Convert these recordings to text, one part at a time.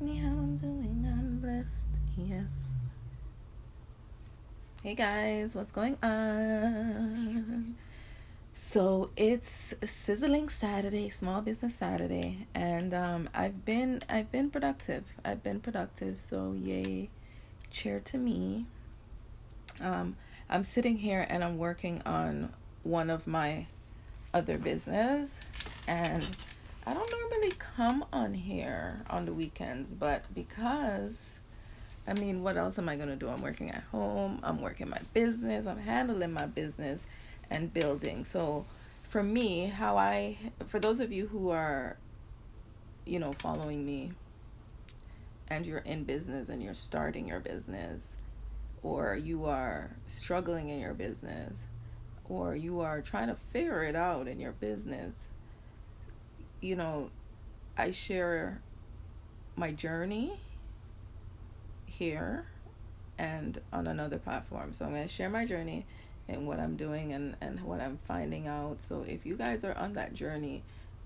me how I'm doing. I'm blessed. Yes. Hey guys, what's going on? So it's Sizzling Saturday, Small Business Saturday, and I've been productive. I've been productive. So yay, cheer to me. Um, I'm sitting here and I'm working on one of my other business, and I don't normally come on here on the weekends, but because I mean, what else am I going to do? I'm working at home, I'm working my business, I'm handling my business and building. So, for me, for those of you who are, following me and you're in business and you're starting your business, or you are struggling in your business, or you are trying to figure it out in your business, you know, I share my journey here and on another platform. So I'm going to share my journey and what I'm doing and what I'm finding out. So if you guys are on that journey,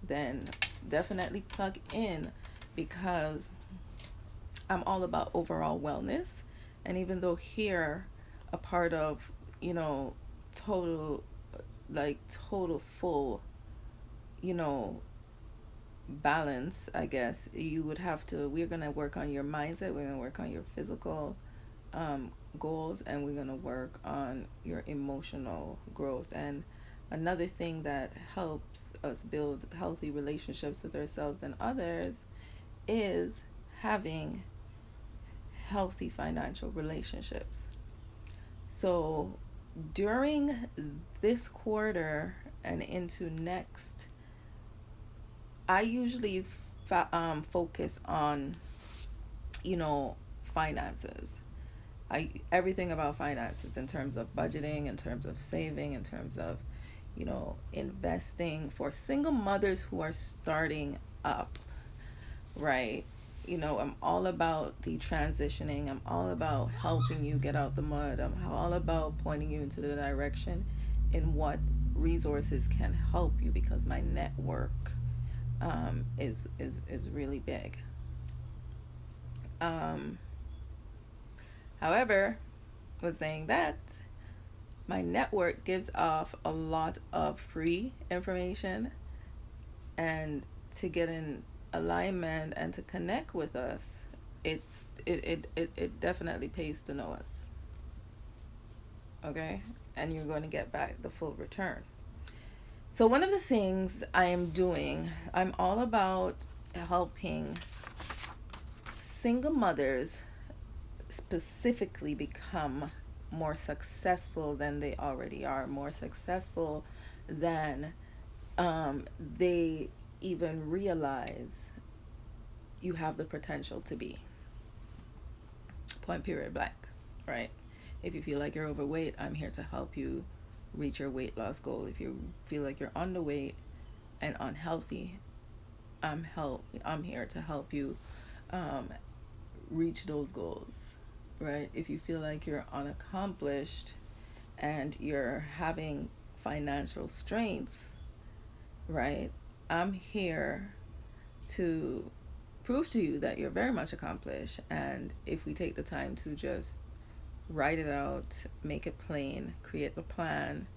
then definitely plug in, because I'm all about overall wellness. And even though here, a part of, you know, total, total full, you know, balance, I guess, you would have to, we're going to work on your mindset, we're going to work on your physical goals, and we're going to work on your emotional growth. And another thing that helps us build healthy relationships with ourselves and others is having healthy financial relationships. So during this quarter and into next, I usually focus on, finances. Everything about finances, in terms of budgeting, in terms of saving, in terms of, investing for single mothers who are starting up, right? I'm all about the transitioning. I'm all about helping you get out the mud. I'm all about pointing you into the direction in what resources can help you, because my network is really big. Um, However, with saying that, my network gives off a lot of free information, and to get in alignment and to connect with us, it definitely pays to know us. Okay? And you're going to get back the full return. So one of the things I am doing, I'm all about helping single mothers specifically become more successful than they already are, more successful than they even realize you have the potential to be. Point period blank, right? If you feel like you're overweight, I'm here to help you reach your weight loss goal. If you feel like you're underweight and unhealthy, I'm here to help you um, reach those goals, right? If you feel like you're unaccomplished and you're having financial strains, right? I'm here to prove to you that you're very much accomplished. And if we take the time to just write it out, make it plain, create the plan,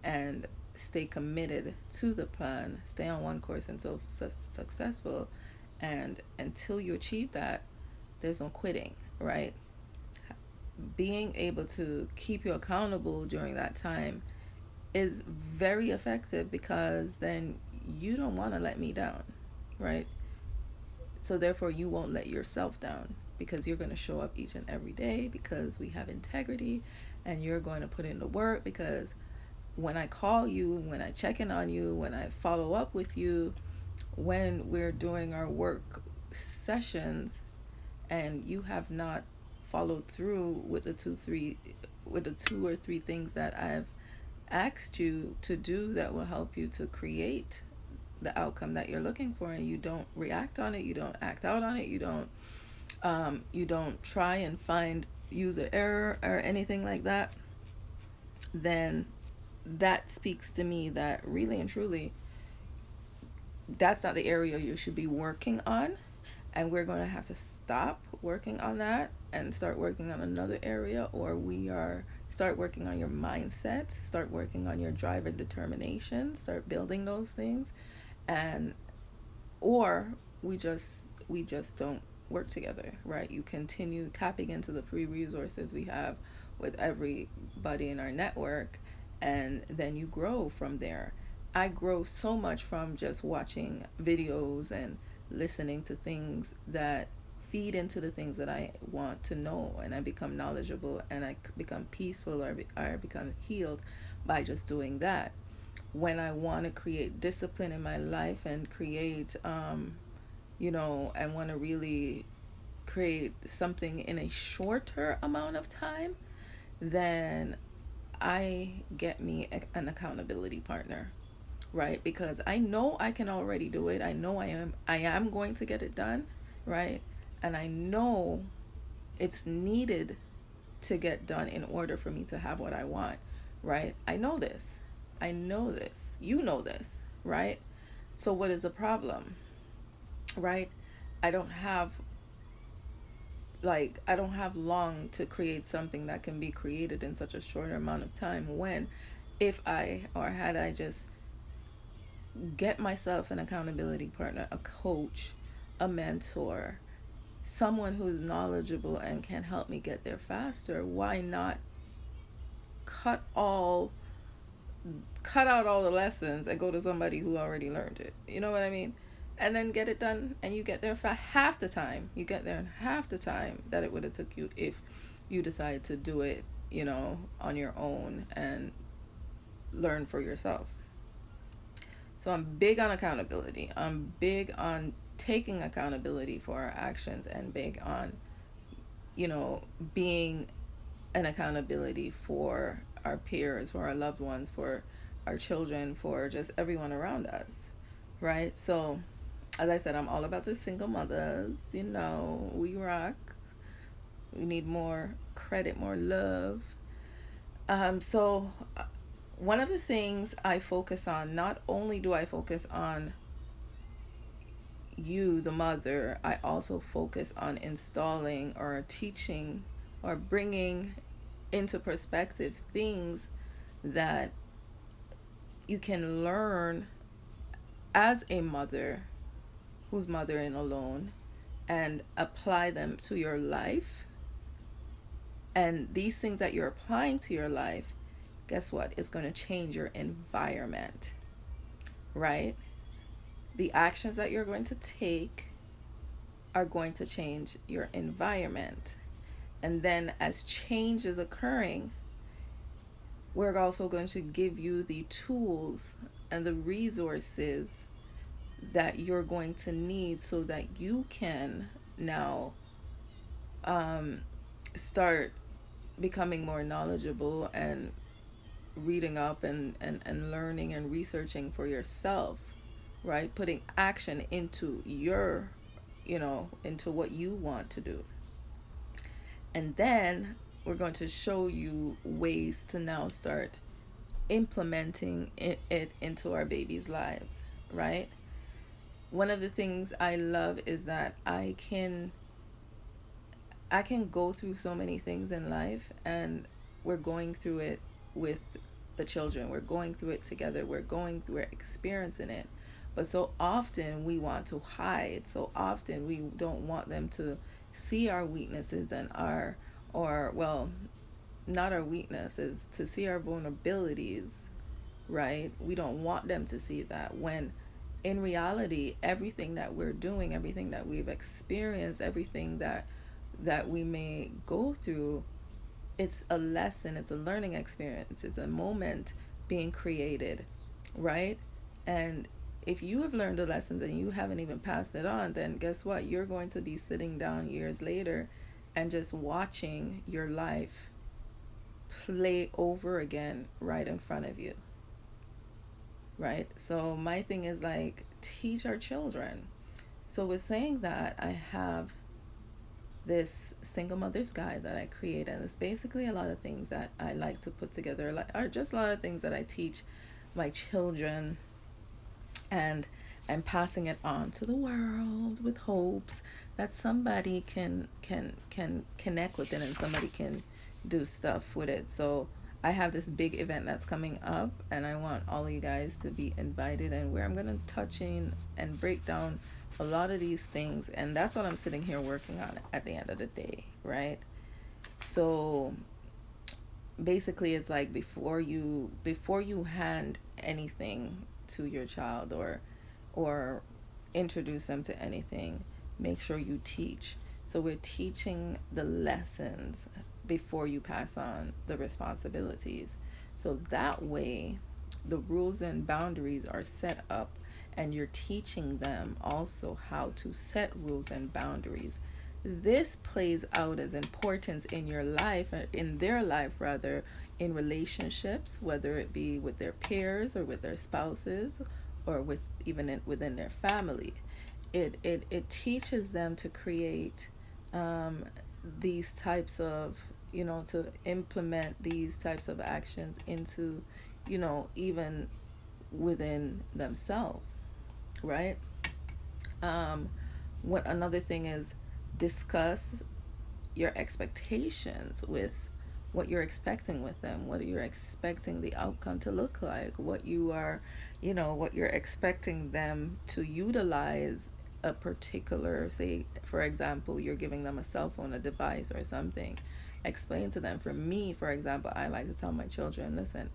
and stay committed to the plan, stay on one course until successful, and until you achieve that, there's no quitting, right? Being able to keep you accountable during that time is very effective, because then you don't want to let me down, right? So therefore you won't let yourself down, because you're going to show up each and every day, because we have integrity, and you're going to put in the work, because when I call you, when I check in on you, when I follow up with you, when we're doing our work sessions, and you have not followed through with the two or three things that I've asked you to do that will help you to create the outcome that you're looking for, and you don't react on it, you don't act out on it, you don't try and find user error or anything like that, then that speaks to me that really and truly that's not the area you should be working on. and we're going to have to stop working on that and start working on another area, or we are start working on your mindset, start working on your drive and determination, start building those things, and or we just don't work together, right? You continue tapping into the free resources we have with everybody in our network, and then you grow from there. I grow so much from just watching videos and listening to things that feed into the things that I want to know, and I become knowledgeable, and I become peaceful, or I become healed by just doing that. When I want to create discipline in my life and create, I want to really create something in a shorter amount of time, then I get me an accountability partner, right? Because I know I can already do it. I know I am going to get it done, right? And I know it's needed to get done in order for me to have what I want, right? I know this. I know this. You know this, right? So what is the problem, right? I don't have I don't have long to create something that can be created in such a short amount of time, when if I or had I just get myself an accountability partner, a coach, a mentor, someone who's knowledgeable and can help me get there faster, why not cut all cut out all the lessons and go to somebody who already learned it? You know what I mean? And then get it done, and you get there for half the time. You get there in half the time that it would have took you if you decide to do it, on your own and learn for yourself. So I'm big on accountability. I'm big on taking accountability for our actions, and big on, being an accountability for our peers, for our loved ones, for our children, for just everyone around us, right? So, as I said, I'm all about the single mothers. We rock. We need more credit, more love. So, one of the things I focus on, not only do I focus on you, the mother, I also focus on installing or teaching or bringing into perspective things that you can learn as a mother who's mothering alone, and apply them to your life. And these things that you're applying to your life, guess what? It's going to change your environment, right? The actions that you're going to take are going to change your environment. And then as change is occurring, we're also going to give you the tools and the resources that you're going to need, so that you can now start becoming more knowledgeable and reading up and learning and researching for yourself, right? Putting action into into what you want to do. And then we're going to show you ways to now start implementing it into our babies' lives, right? One of the things I love is that I can go through so many things in life, and we're going through it with the children. We're going through it together. We're experiencing it. But so often we want to hide. So often we don't want them to see our weaknesses and not our weaknesses, to see our vulnerabilities, right? We don't want them to see that, when in reality, everything that we're doing, everything that we've experienced, everything that we may go through, it's a lesson, it's a learning experience, it's a moment being created, right? And if you have learned the lessons and you haven't even passed it on, then guess what? You're going to be sitting down years later and just watching your life play over again right in front of you, right? So my thing is teach our children. So with saying that, I have this single mother's guide that I create, and it's basically a lot of things that I like to put together, are just a lot of things that I teach my children. And and passing it on to the world with hopes that somebody can connect with it and somebody can do stuff with it. So I have this big event that's coming up, and I want all of you guys to be invited, and where I'm going to touch in and break down a lot of these things, and that's what I'm sitting here working on at the end of the day, right? So basically it's like before you hand anything to your child, or introduce them to anything, make sure you teach. So we're teaching the lessons before you pass on the responsibilities. So that way, the rules and boundaries are set up, and you're teaching them also how to set rules and boundaries. This plays out as importance in your life, in their life rather, in relationships, whether it be with their peers or with their spouses, or with even within their family. It teaches them to create these types of, to implement these types of actions into, even within themselves, right? What another thing is, discuss your expectations with what you're expecting with them, what you're expecting the outcome to look like, what you're expecting them to utilize a particular, say for example, you're giving them a cell phone, a device or something. Explain to them. For me, for example, I like to tell my children, listen,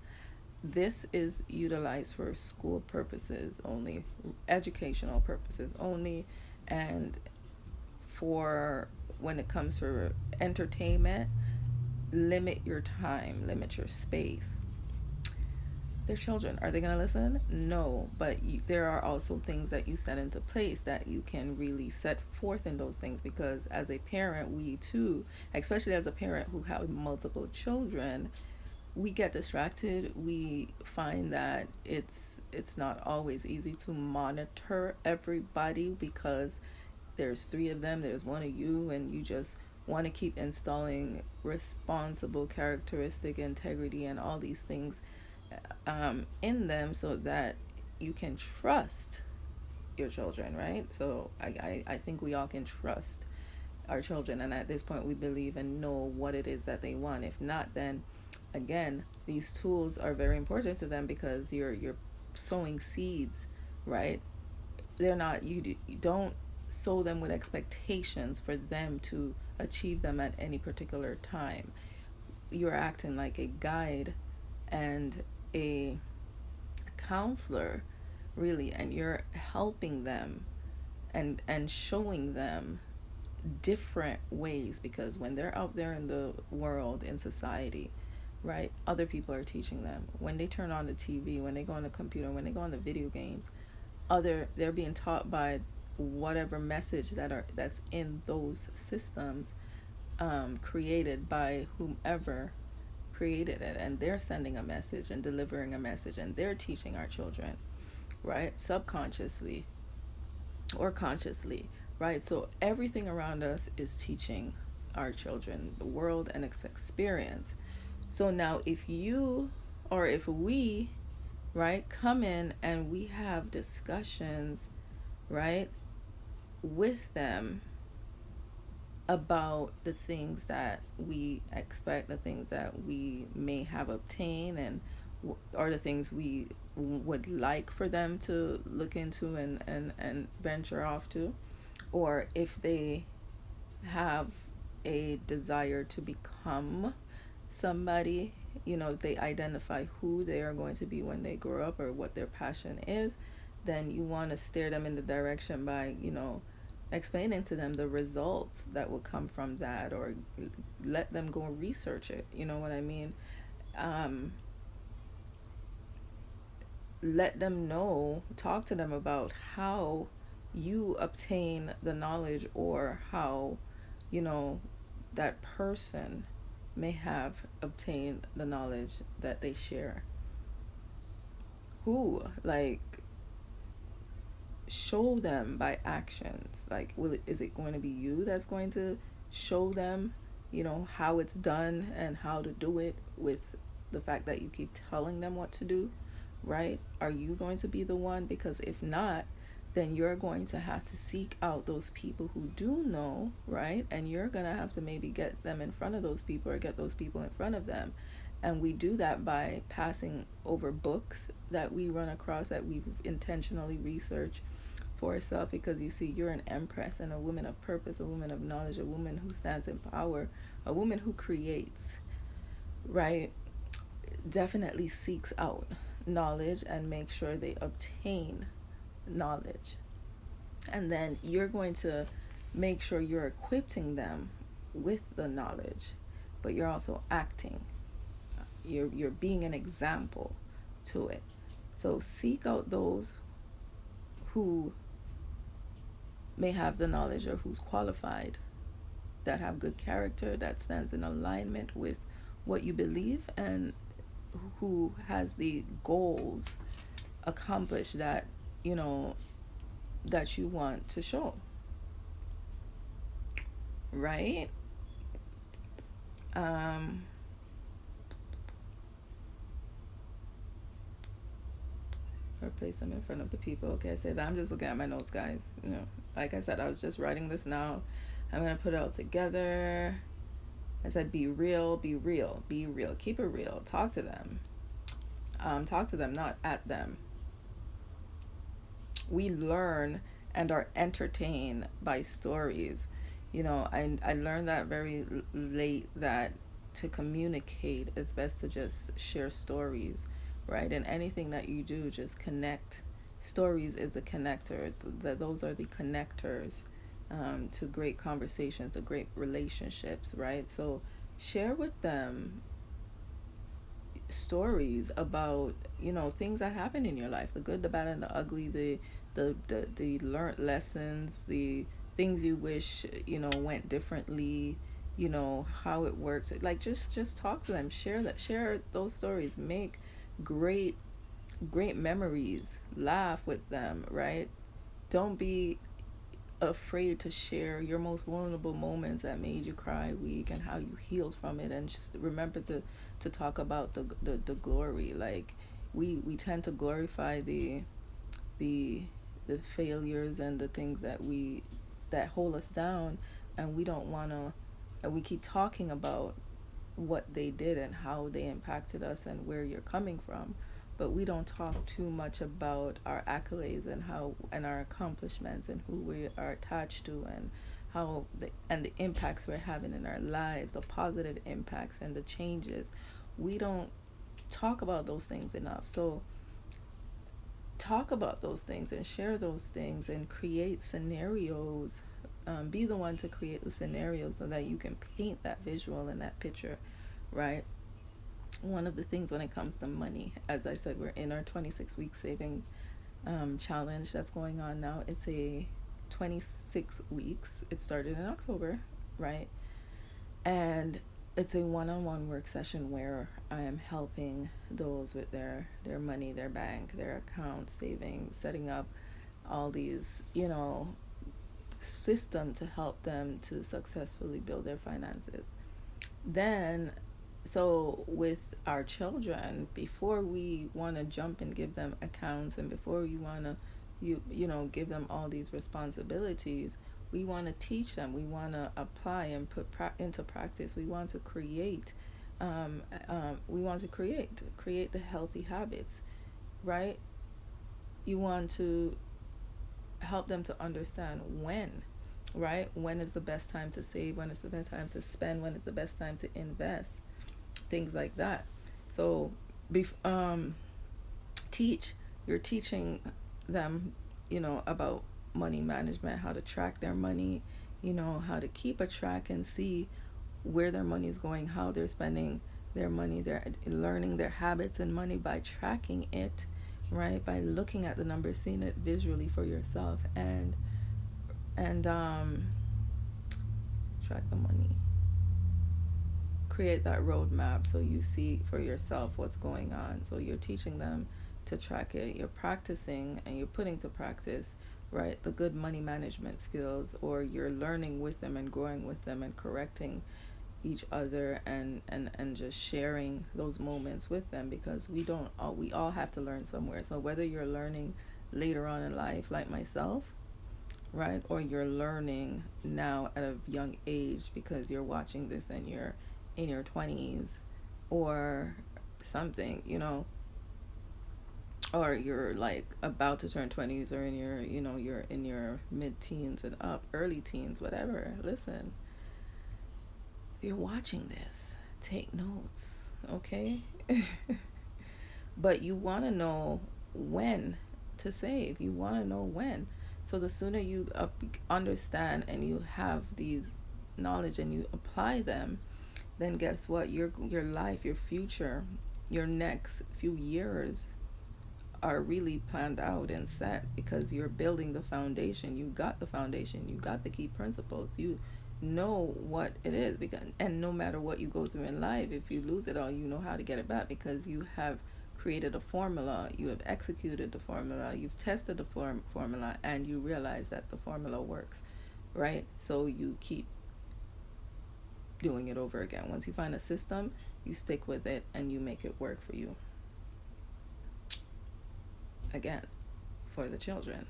this is utilized for school purposes only, educational purposes only, and for when it comes for entertainment, limit your time, limit your space. They're children. Are they going to listen? No, but there are also things that you set into place that you can really set forth in those things, because as a parent, we too, especially as a parent who has multiple children, we get distracted. We find that it's not always easy to monitor everybody, because there's three of them, there's one of you, and you just want to keep installing responsible characteristic, integrity, and all these things in them, so that you can trust your children, right? So I think we all can trust our children, and at this point we believe and know what it is that they want. If not, then again, these tools are very important to them, because you're sowing seeds, right? They're not, you don't sow them with expectations for them to achieve them at any particular time. You're acting like a guide and a counselor, really, and you're helping them and showing them different ways, because when they're out there in the world, in society, right, other people are teaching them. When they turn on the TV, when they go on the computer, when they go on the video games, they're being taught by whatever message that's in those systems, created by whomever created it, and they're sending a message and delivering a message, and they're teaching our children, right, subconsciously or consciously, right? So everything around us is teaching our children the world and its experience. So now if you, or if we, right, come in and we have discussions, right, with them about the things that we expect, the things that we may have obtained, and or the things we would like for them to look into and venture off to, or if they have a desire to become somebody, they identify who they are going to be when they grow up, or what their passion is, then you want to steer them in the direction by, explaining to them the results that will come from that, or let them go research it. You know what I mean? Let them know, talk to them about how you obtain the knowledge, or how, that person may have obtained the knowledge that they share. Who, like, show them by actions. Like, is it going to be you that's going to show them, how it's done and how to do it, with the fact that you keep telling them what to do, right? Are you going to be the one? Because if not, then you're going to have to seek out those people who do know, right? And you're going to have to maybe get them in front of those people or get those people in front of them. And we do that by passing over books that we run across, that we intentionally research for ourselves, because you see, you're an empress and a woman of purpose, a woman of knowledge, a woman who stands in power, a woman who creates, right? Definitely seeks out knowledge and make sure they obtain knowledge. And then you're going to make sure you're equipping them with the knowledge, but you're also acting. You're being an example to it. So seek out those who may have the knowledge or who's qualified, that have good character, that stands in alignment with what you believe, and who has the goals accomplished that you know that you want to show, right? um or place them in front of the people. Okay, I say that. I'm just looking at my notes, guys. Like I said, I was just writing this now. I'm gonna put it all together. I said, be real, be real, be real. Keep it real. Talk to them. Talk to them, not at them. We learn and are entertained by stories. I learned that very late, that to communicate, it's best to just share stories, right? And anything that you do, just connect. Stories is the connector. Those are the connectors to great conversations, to great relationships, right? So share with them stories about things that happen in your life, the good, the bad, and the ugly, the learned lessons, the things you wish went differently, how it works. Like, just talk to them, share those stories, make great memories, laugh with them, right? Don't be afraid to share your most vulnerable moments that made you cry, weak, and how you healed from it. And just remember to talk about the glory. Like, we tend to glorify the failures and the things that hold us down, and we don't want to, and we keep talking about what they did and how they impacted us and where you're coming from, but we don't talk too much about our accolades and our accomplishments and who we are attached to, and how the impacts we're having in our lives, the positive impacts and the changes. We don't talk about those things enough. So talk about those things and share those things and create scenarios. Be the one to create the scenario so that you can paint that visual and that picture, right? One of the things when it comes to money, as I said, we're in our 26-week saving challenge that's going on now. It's a 26 weeks. It started in October, right? And it's a one-on-one work session where I am helping those with their money, their bank, their account, savings, setting up all these, system to help them to successfully build their finances. Then, so with our children, before we want to jump and give them accounts, and before we want to give them all these responsibilities, we want to teach them, we want to apply and put into practice. We want to create create the healthy habits, right? You want to help them to understand when, right? When is the best time to save? When is the best time to spend? When is the best time to invest? Things like that. So, you're teaching them, about money management, how to track their money, how to keep a track and see where their money is going, how they're spending their money. They're learning their habits and money by tracking it, right? By looking at the numbers, seeing it visually for yourself, and track the money. Create that roadmap so you see for yourself what's going on. So you're teaching them to track it. You're practicing and you're putting to practice, right, the good money management skills, or you're learning with them and growing with them and correcting each other, and just sharing those moments with them, because we all have to learn somewhere. So whether you're learning later on in life, like myself, right? Or you're learning now at a young age because you're watching this and you're in your 20s or something, or you're like about to turn 20s, or in your, you're in your mid-teens and up, early teens, whatever. Listen, if you're watching this, take notes, okay? But you want to know when to save. You want to know when. So the sooner you understand and you have these knowledge and you apply them, then guess what? Your life, your future, your next few years are really planned out and set because you're building the foundation. You got the foundation. You got the key principles. You know what it is, because and no matter what you go through in life, if you lose it all, you know how to get it back because you have created a formula, you have executed the formula, you've tested the formula, and you realize that the formula works, right? So you keep doing it over again. Once you find a system, you stick with it and you make it work for you. Again, for the children,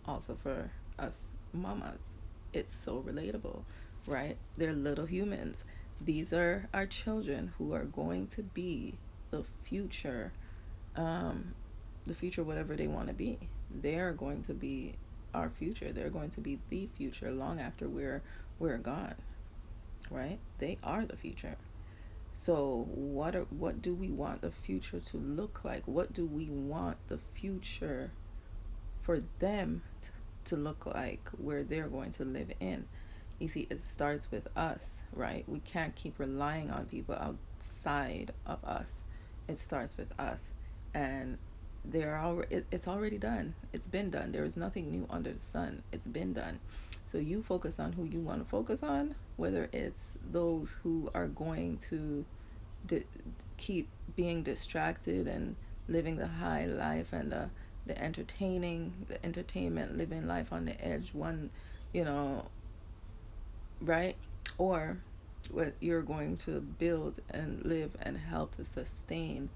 also for us mamas, it's so relatable, right? They're little humans. These are our children who are going to be the future, whatever they want to be. They're going to be our future. They're going to be the future long after we're gone, right? They are the future. So what do we want the future to look like? What do we want the future for them to look like, where they're going to live in? You see, it starts with us, right? We can't keep relying on people outside of us. It starts with us. And it's already done. It's been done. There is nothing new under the sun. It's been done. So you focus on who you want to focus on, whether it's those who are going to keep being distracted and living the high life and the entertainment, living life on the edge, right? Or what you're going to build and live and help to sustain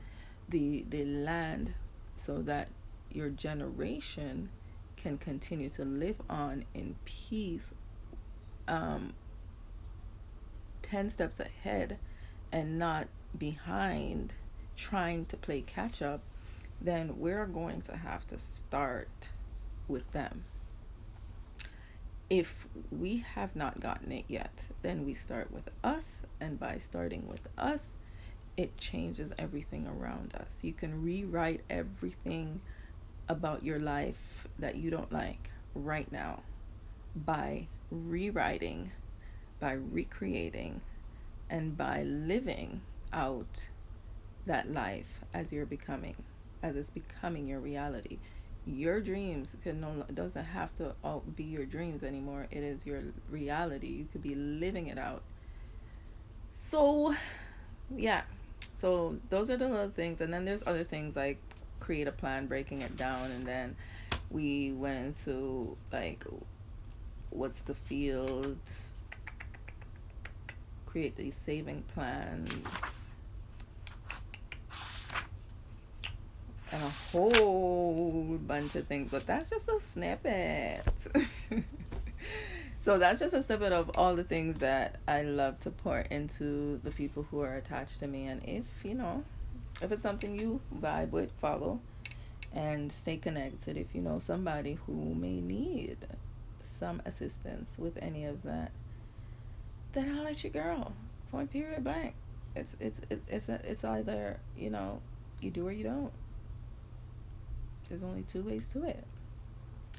the land so that your generation can continue to live on in peace, 10 steps ahead and not behind trying to play catch up, then we're going to have to start with them. If we have not gotten it yet, then we start with us, and by starting with us, it changes everything around us. You can rewrite everything about your life that you don't like right now by rewriting, by recreating, and by living out that life as it's becoming your reality. Your dreams doesn't have to all be your dreams anymore. It is your reality. You could be living it out. So yeah, so those are the little things, and then there's other things like create a plan, breaking it down, and then we went into like what's the field, create these saving plans, and a whole bunch of things, but that's just a snippet. So that's just a snippet of all the things that I love to pour into the people who are attached to me. And if it's something you vibe with, follow and stay connected. If you know somebody who may need some assistance with any of that, then I'll let you girl. Point period blank. It's either you do or you don't. There's only two ways to it,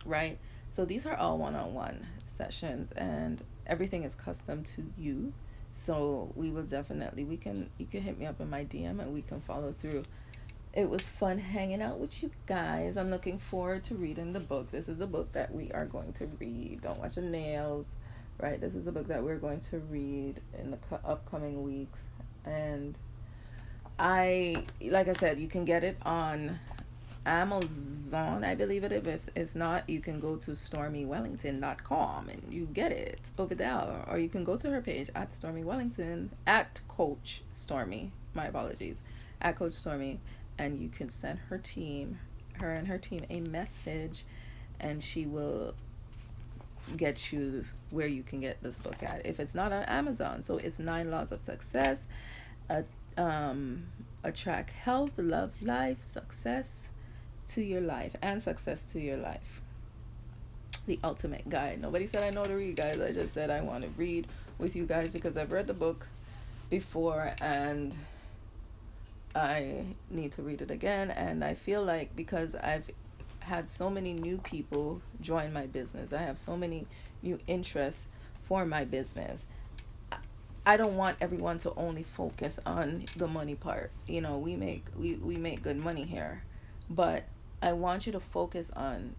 right? So these are all one-on-one sessions, and everything is custom to you. So we will definitely, you can hit me up in my DM and we can follow through. It was fun hanging out with you guys. I'm looking forward to reading the book. This is a book that we are going to read. Don't watch the nails, right? This is a book that we're going to read in the upcoming weeks. And like I said, you can get it on Amazon, I believe it. If it's not, you can go to stormywellington.com and you get it over there, or you can go to her page at Stormy Wellington, at Coach Stormy, my apologies, at Coach Stormy, and you can send her team her and her team a message, and she will get you where you can get this book at. If it's not on Amazon, so it's 9 Laws of Success, uh, attract health, love, life, success to your life, and success to your life. The ultimate guide. Nobody said I know to read, guys. I just said I want to read with you guys because I've read the book before and I need to read it again. And I feel like because I've had so many new people join my business, I have so many new interests for my business, I don't want everyone to only focus on the money part. You know, we make good money here, but I want you to focus on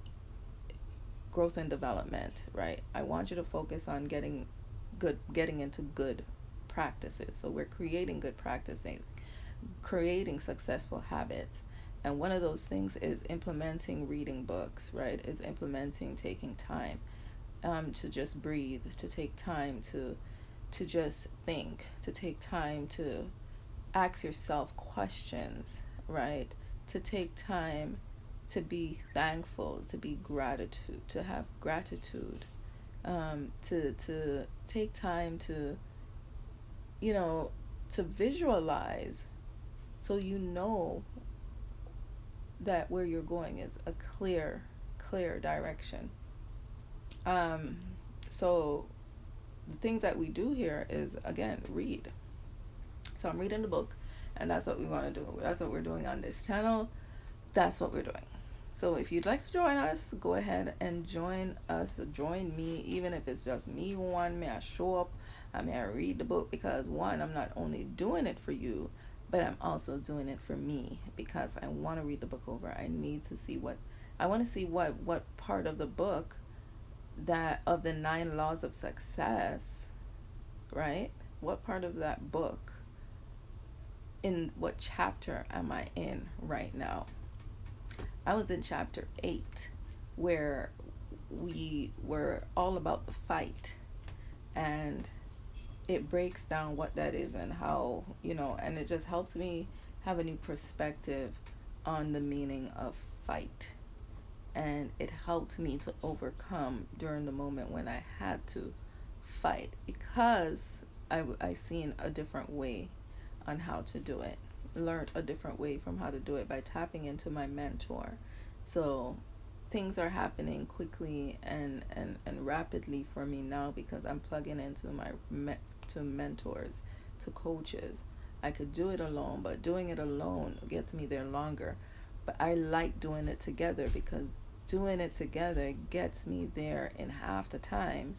growth and development, right? I want you to focus on getting into good practices. So we're creating good practices, creating successful habits. And one of those things is implementing reading books, right? Is implementing taking time to just breathe, to take time to just think, to take time to ask yourself questions, right? To take time to be thankful, to be gratitude, to have gratitude, to take time to, you know, to visualize, so you know that where you're going is a clear direction. So the things that we do here is, again, read. So I'm reading the book, and that's what we want to do. That's what we're doing on this channel. That's what we're doing. So if you'd like to join us, go ahead and join us. Join me, even if it's just me one. May I show up? May I read the book? Because one, I'm not only doing it for you, but I'm also doing it for me, because I want to read the book over. I need to see what part of the book, that of the 9 Laws of Success, right? What part of that book, in what chapter am I in right now? I was in chapter 8, where we were all about the fight, and it breaks down what that is and how, you know, and it just helps me have a new perspective on the meaning of fight. And it helped me to overcome during the moment when I had to fight, because I seen a different way on how to do it, learned a different way from how to do it by tapping into my mentor. So things are happening quickly and rapidly for me now, because I'm plugging into to mentors, to coaches. I could do it alone, but doing it alone gets me there longer. But I like doing it together, because doing it together gets me there in half the time,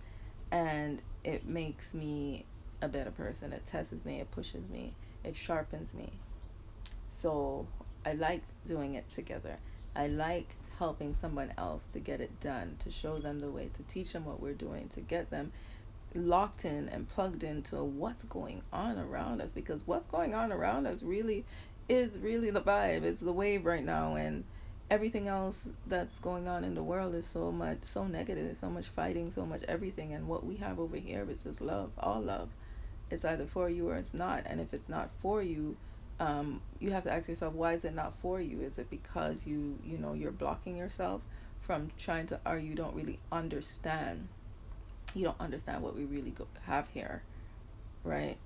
and it makes me a better person. It tests me, it pushes me, it sharpens me. So I like doing it together. I like helping someone else to get it done, to show them the way, to teach them what we're doing, to get them locked in and plugged into what's going on around us, because what's going on around us really is really the vibe. It's the wave right now, and everything else that's going on in the world is so negative, so much fighting, so much everything. And what we have over here is just love, all love. It's either for you or it's not. And if it's not for you, you have to ask yourself, why is it not for you? Is it because you're blocking yourself from trying to, or you don't really understand? You don't understand what we really have here, right?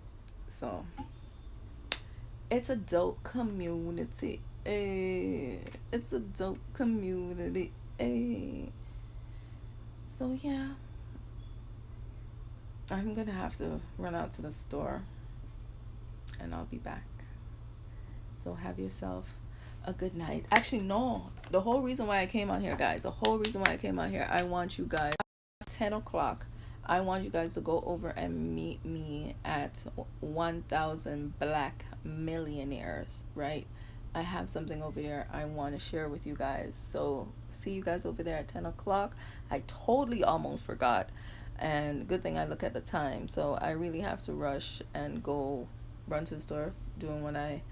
So it's a dope community. It's a dope community. So yeah, I'm gonna have to run out to the store, and I'll be back. So have yourself a good night. Actually, no. The whole reason why I came on here, guys, I want you guys, 10 o'clock, I want you guys to go over and meet me at 1,000 Black Millionaires, right? I have something over there I want to share with you guys. So see you guys over there at 10 o'clock. I totally almost forgot. And good thing I look at the time. So I really have to rush and go run to the store, doing what I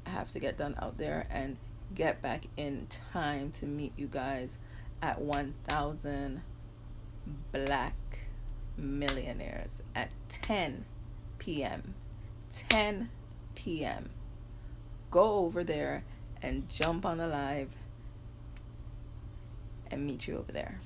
have to get done out there, and get back in time to meet you guys at 1,000 Black Millionaires at 10 p.m. 10 p.m. Go over there and jump on the live and meet you over there.